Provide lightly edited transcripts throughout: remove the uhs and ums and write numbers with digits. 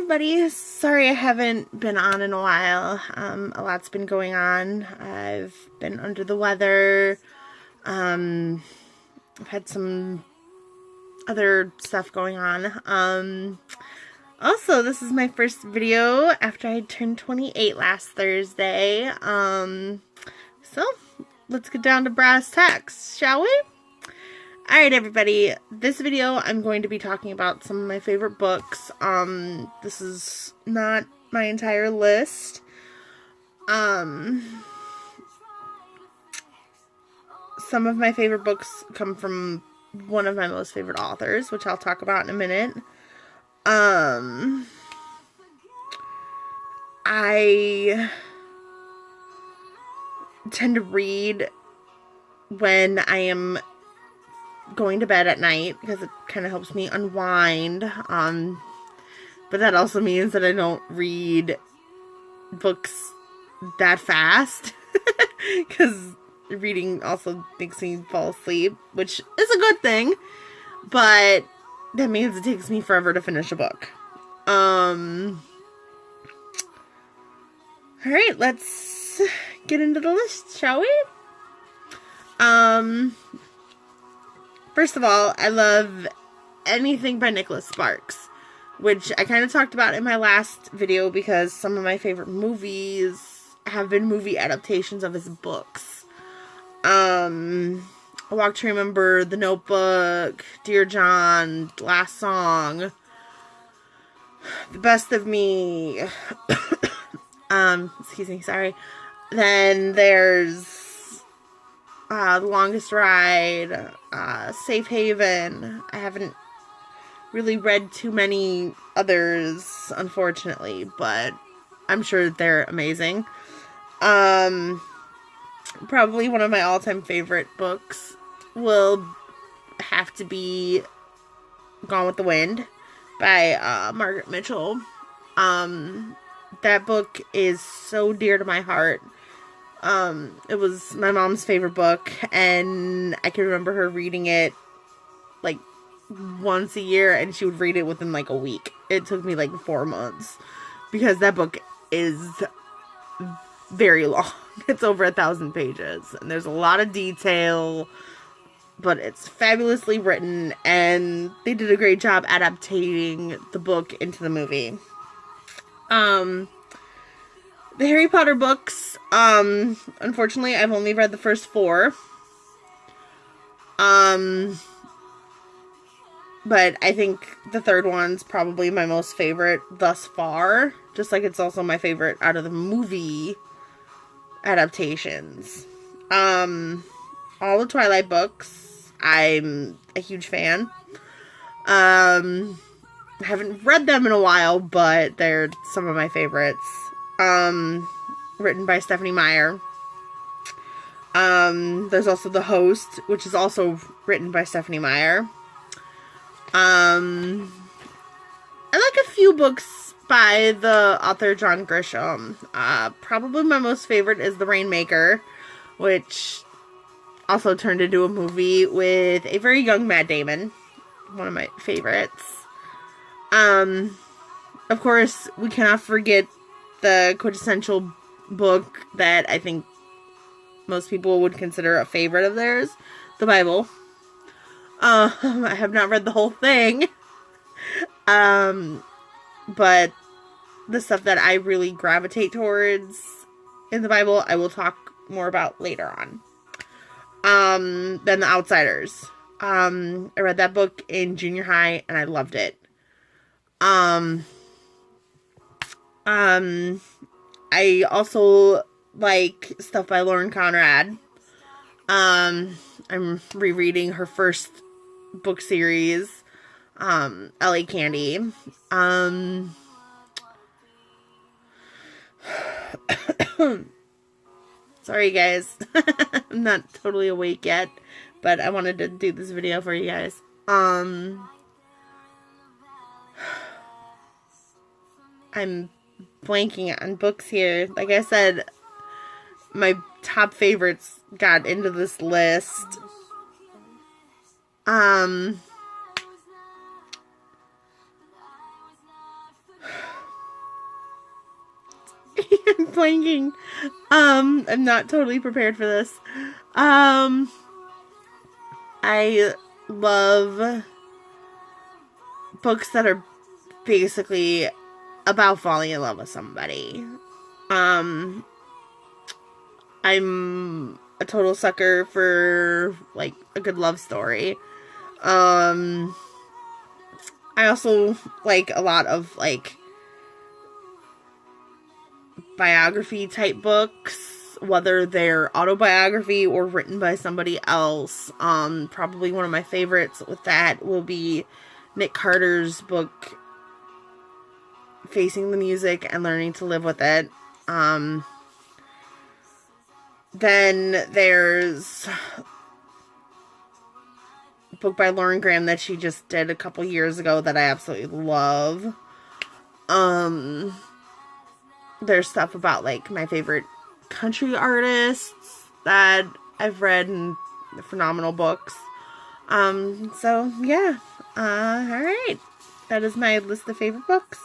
everybody. Sorry I haven't been on in a while. A lot's been going on. I've been under the weather. I've had some other stuff going on. Also, this is my first video after I turned 28 last Thursday. So let's get down to brass tacks, shall we? Alright everybody, this video I'm going to be talking about some of my favorite books. This is not my entire list. Some of my favorite books come from one of my most favorite authors, which I'll talk about in a minute. I tend to read when I am going to bed at night because it kind of helps me unwind. But that also means that I don't read books that fast because reading also makes me fall asleep, which is a good thing, but that means it takes me forever to finish a book. Alright, let's get into the list, shall we? First of all, I love anything by Nicholas Sparks, which I kind of talked about in my last video because some of my favorite movies have been movie adaptations of his books. A Walk to Remember, The Notebook, Dear John, Last Song, The Best of Me, excuse me, sorry. Then there's The Longest Ride, Safe Haven. I haven't really read too many others, unfortunately, but I'm sure they're amazing. Probably one of my all-time favorite books will have to be Gone with the Wind by Margaret Mitchell. That book is so dear to my heart. It was my mom's favorite book, and I can remember her reading it like once a year, and she would read it within like a week. It took me like 4 months because that book is very long. It's over 1,000 pages, and there's a lot of detail, but it's fabulously written, and they did a great job adapting the book into the movie. The Harry Potter books, unfortunately, I've only read the first 4. But I think the third one's probably my most favorite thus far. Just like it's also my favorite out of the movie adaptations. All the Twilight books, I'm a huge fan. I haven't read them in a while, but they're some of my favorites. Written by Stephenie Meyer. There's also The Host, which is also written by Stephenie Meyer. I like a few books by the author John Grisham. Probably my most favorite is The Rainmaker, which also turned into a movie with a very young Matt Damon. One of my favorites. Of course, we cannot forget the quintessential book that I think most people would consider a favorite of theirs, the Bible. I have not read the whole thing. But the stuff that I really gravitate towards in the Bible, I will talk more about later on. Then The Outsiders. I read that book in junior high, and I loved it. I also like stuff by Lauren Conrad. I'm rereading her first book series, L.A. Candy. Sorry guys, I'm not totally awake yet, but I wanted to do this video for you guys. I'm blanking on books here. Like I said, my top favorites got into this list. blanking. I'm not totally prepared for this. I love books that are basically about falling in love with somebody. I'm a total sucker for, like, a good love story. I also like a lot of, like, biography type books, whether they're autobiography or written by somebody else. Probably one of my favorites with that will be Nick Carter's book, Facing the Music and Learning to Live with It. Then there's a book by Lauren Graham that she just did a couple years ago that I absolutely love. There's stuff about, like, my favorite country artists that I've read, and phenomenal books. So yeah. Alright. That is my list of favorite books.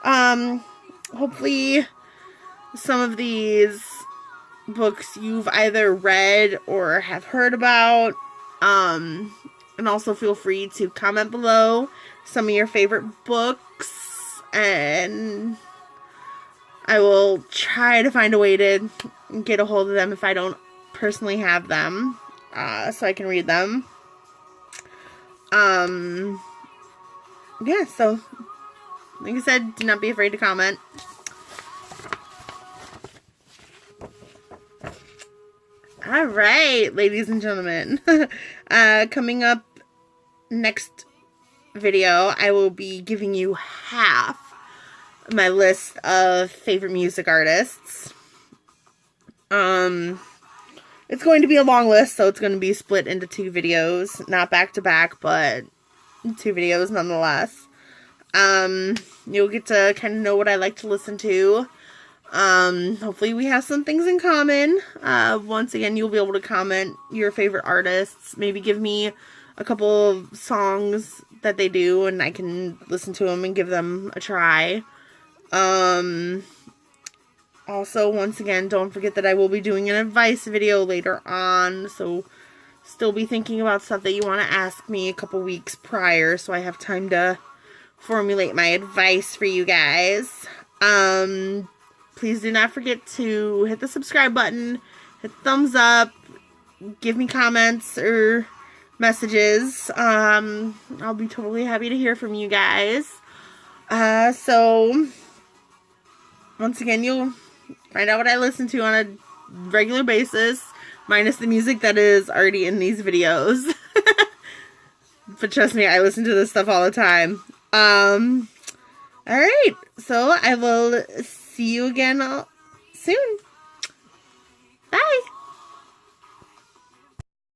Hopefully some of these books you've either read or have heard about. And also feel free to comment below some of your favorite books, and I will try to find a way to get a hold of them if I don't personally have them, so I can read them. Yeah, so like I said, do not be afraid to comment. Alright, ladies and gentlemen. Coming up next video, I will be giving you half my list of favorite music artists. It's going to be a long list, so it's going to be split into 2 videos. Not back to back, but 2 videos nonetheless. You'll get to kind of know what I like to listen to. Hopefully we have some things in common. Once again, you'll be able to comment your favorite artists. Maybe give me a couple of songs that they do, and I can listen to them and give them a try. Also, once again, don't forget that I will be doing an advice video later on, so still be thinking about stuff that you want to ask me a couple weeks prior, so I have time to formulate my advice for you guys. Please do not forget to hit the subscribe button, hit thumbs up, give me comments or messages. I'll be totally happy to hear from you guys. So, once again, you'll find out what I listen to on a regular basis, minus the music that is already in these videos. But trust me, I listen to this stuff all the time. Alright, so I will see you again soon. Bye!